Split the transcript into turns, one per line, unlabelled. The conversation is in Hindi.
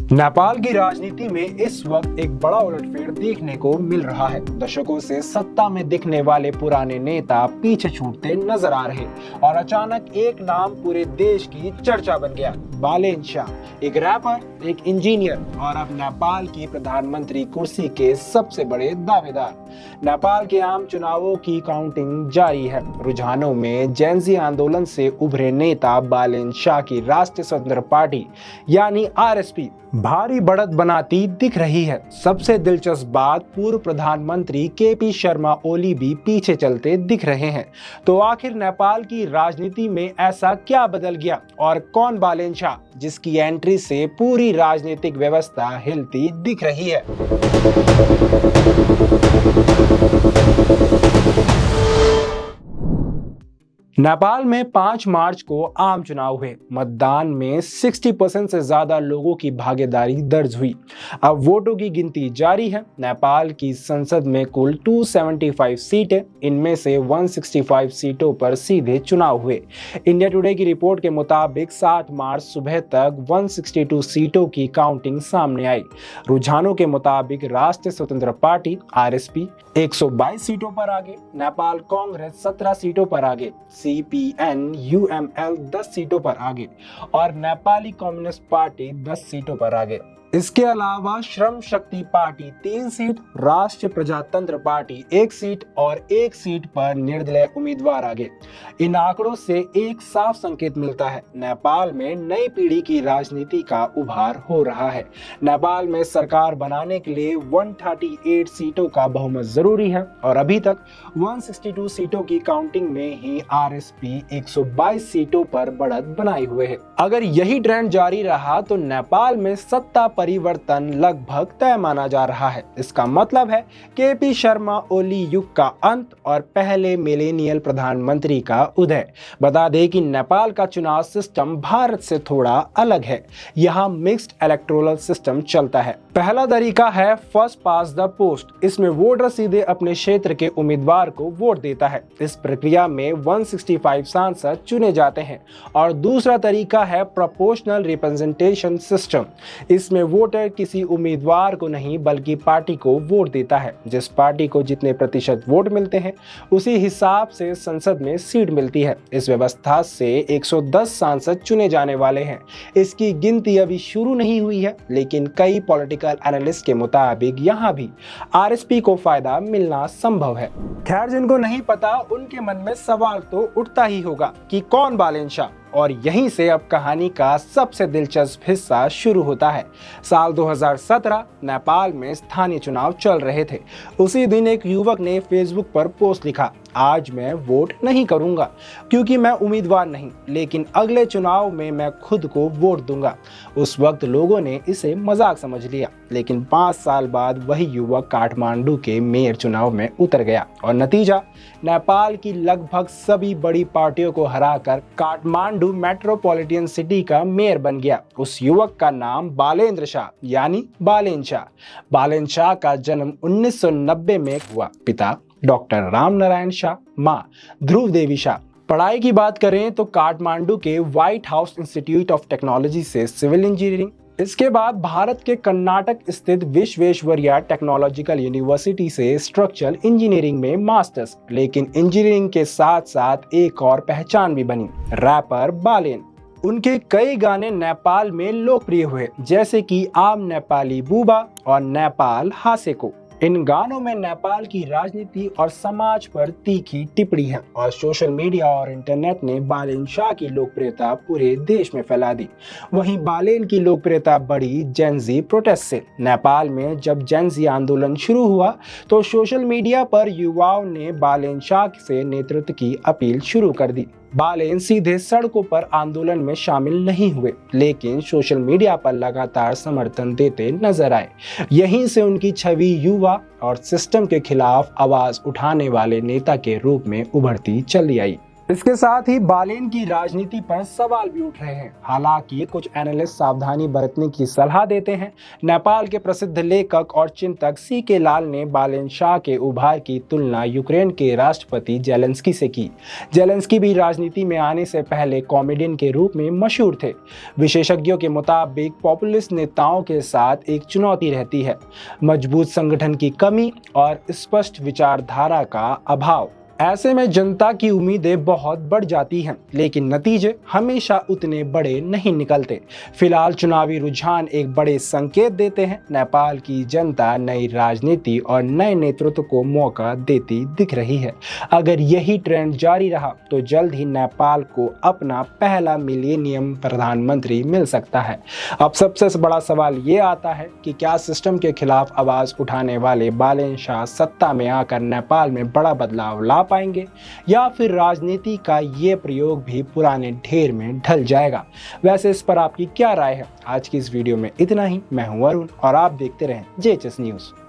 नेपाल की राजनीति में इस वक्त एक बड़ा उलटफेर देखने को मिल रहा है। दशकों से सत्ता में दिखने वाले पुराने नेता पीछे छूटते नजर आ रहे और अचानक एक नाम पूरे देश की चर्चा बन गया। बालेन शाह, एक रैपर, एक इंजीनियर और अब नेपाल की प्रधानमंत्री कुर्सी के सबसे बड़े दावेदार। नेपाल के आम चुनावों की काउंटिंग जारी है। रुझानों में जेनजी आंदोलन से उभरे नेता बालेन शाह की राष्ट्रीय स्वतंत्र पार्टी यानी आरएसपी भारी बढ़त बनाती दिख रही है। सबसे दिलचस्प बात, पूर्व प्रधानमंत्री केपी शर्मा ओली भी पीछे चलते दिख रहे हैं। तो आखिर नेपाल की राजनीति में ऐसा क्या बदल गया और कौन बालेन शाह, जिसकी एंट्री से पूरी राजनीतिक व्यवस्था हिलती दिख रही है। नेपाल में 5 मार्च को आम चुनाव हुए। मतदान में 60% से ज्यादा लोगों की भागीदारी दर्ज हुई। अब वोटों की गिनती जारी है। नेपाल की संसद में कुल 275 सीटें, इनमें से 165 सीटों पर सीधे चुनाव हुए। इंडिया टुडे की रिपोर्ट के मुताबिक 7 मार्च सुबह तक 162 सीटों की काउंटिंग सामने आई। रुझानों के मुताबिक राष्ट्रीय स्वतंत्र पार्टी आरएसपी 122 सीटों पर आगे, नेपाल कांग्रेस 17 सीटों पर आगे, सीपीएन यूएमएल 10 सीटों पर आगे और नेपाली कम्युनिस्ट पार्टी 10 सीटों पर आगे। इसके अलावा श्रम शक्ति पार्टी 3 सीट, राष्ट्रीय प्रजातंत्र पार्टी 1 सीट और 1 सीट पर निर्दलीय उम्मीदवार आगे। इन आंकड़ों से एक साफ संकेत मिलता है, नेपाल में नई पीढ़ी की राजनीति का उभार हो रहा है। नेपाल में सरकार बनाने के लिए 138 सीटों का बहुमत जरूरी है और अभी तक 162 सीटों की काउंटिंग में ही आरएसपी 122 सीटों पर बढ़त बनाए हुए है। अगर यही ट्रेंड जारी रहा तो नेपाल में सत्ता परिवर्तन लगभग तय माना जा रहा है। इसका मतलब है केपी शर्मा ओली युग का अंत और पहले मिलेनियल प्रधानमंत्री का उदय। बता दें कि नेपाल का चुनाव सिस्टम भारत से थोड़ा अलग है। यहाँ मिक्स्ड इलेक्टोरल सिस्टम चलता है। पहला तरीका है फर्स्ट पास द पोस्ट। इसमें वोटर सीधे अपने क्षेत्र के उम्मीदवार को वोट देता है। इस प्रक्रिया में 165 सांसद चुने जाते हैं। और दूसरा तरीका है प्रोपोर्शनल रिप्रेजेंटेशन सिस्टम। इसमें वोटर किसी उम्मीदवार को नहीं बल्कि पार्टी को वोट देता है। जिस पार्टी को जितने प्रतिशत वोट मिलते हैं उसी हिसाब से संसद में सीट मिलती है। इस व्यवस्था से 110 सांसद चुने जाने वाले हैं। इसकी गिनती अभी शुरू नहीं हुई है, लेकिन कई पॉलिटिकल एनालिस्ट के मुताबिक यहाँ भी आरएसपी को फायदा मिलना संभव है। खैर, जिनको नहीं पता उनके मन में सवाल तो उठता ही होगा कि कौन बालेन शाह, और यहीं से अब कहानी का सबसे दिलचस्प हिस्सा शुरू होता है। साल 2017 नेपाल में स्थानीय चुनाव चल रहे थे। उसी दिन एक युवक ने फेसबुक पर पोस्ट लिखा, आज मैं वोट नहीं करूंगा क्योंकि मैं उम्मीदवार नहीं, लेकिन अगले चुनाव में मैं खुद को वोट दूंगा। उस वक्त लोगों ने इसे मजाक समझ लिया, लेकिन 5 साल बाद वही युवक काठमांडू के मेयर चुनाव में उतर गया और नतीजा, नेपाल की लगभग सभी बड़ी पार्टियों को हराकर काठमांडू मेट्रोपॉलिटन सिटी का मेयर बन गया। उस युवक का नाम बालेन्द्र शाह यानी बालेन शाह। बालेन शाह का जन्म 1990 में हुआ। पिता डॉक्टर राम नारायण शाह, मां ध्रुव देवी शाह। पढ़ाई की बात करें तो काठमांडू के white house institute of technology से सिविल इंजीनियरिंग, इसके बाद भारत के कर्नाटक स्थित विश्वेश्वरैया टेक्नोलॉजिकल यूनिवर्सिटी से स्ट्रक्चरल इंजीनियरिंग में मास्टर्स। लेकिन इंजीनियरिंग के साथ साथ एक और पहचान भी बनी, रैपर बालेन। उनके कई गाने नेपाल में लोकप्रिय हुए, जैसे कि आम नेपाली बुबा और नेपाल हासेको। इन गानों में नेपाल की राजनीति और समाज पर तीखी टिप्पणी है और सोशल मीडिया और इंटरनेट ने बालेन शाह की लोकप्रियता पूरे देश में फैला दी। वहीं बालेन की लोकप्रियता बढ़ी जेनजी प्रोटेस्ट से। नेपाल में जब जेनजी आंदोलन शुरू हुआ तो सोशल मीडिया पर युवाओं ने बालेन शाह से नेतृत्व की अपील शुरू कर दी। बालेन सीधे सड़कों पर आंदोलन में शामिल नहीं हुए, लेकिन सोशल मीडिया पर लगातार समर्थन देते नजर आए। यहीं से उनकी छवि युवा और सिस्टम के खिलाफ आवाज उठाने वाले नेता के रूप में उभरती चली आई। इसके साथ ही बालेन की राजनीति पर सवाल भी उठ रहे हैं। हालांकि कुछ एनालिस्ट सावधानी बरतने की सलाह देते हैं। नेपाल के प्रसिद्ध लेखक और चिंतक सीके लाल ने बालेन शाह के उभार की तुलना यूक्रेन के राष्ट्रपति जेलेंस्की से की। जेलेंस्की भी राजनीति में आने से पहले कॉमेडियन के रूप में मशहूर थे। विशेषज्ञों के मुताबिक पॉपुलिस्ट नेताओं के साथ एक चुनौती रहती है, मजबूत संगठन की कमी और स्पष्ट विचारधारा का अभाव। ऐसे में जनता की उम्मीदें बहुत बढ़ जाती हैं, लेकिन नतीजे हमेशा उतने बड़े नहीं निकलते। फिलहाल चुनावी रुझान एक बड़े संकेत देते हैं। नेपाल की जनता नई राजनीति और नए नेतृत्व को मौका देती दिख रही है। अगर यही ट्रेंड जारी रहा तो जल्द ही नेपाल को अपना पहला मिलेनियम प्रधानमंत्री मिल सकता है। अब सबसे बड़ा सवाल ये आता है कि क्या सिस्टम के खिलाफ आवाज उठाने वाले बालेन शाह सत्ता में आकर नेपाल में बड़ा बदलाव ला पाएंगे, या फिर राजनीति का ये प्रयोग भी पुराने ढेर में ढल जाएगा। वैसे इस पर आपकी क्या राय है? आज की इस वीडियो में इतना ही। मैं हूं अरुण और आप देखते रहें JHS न्यूज़।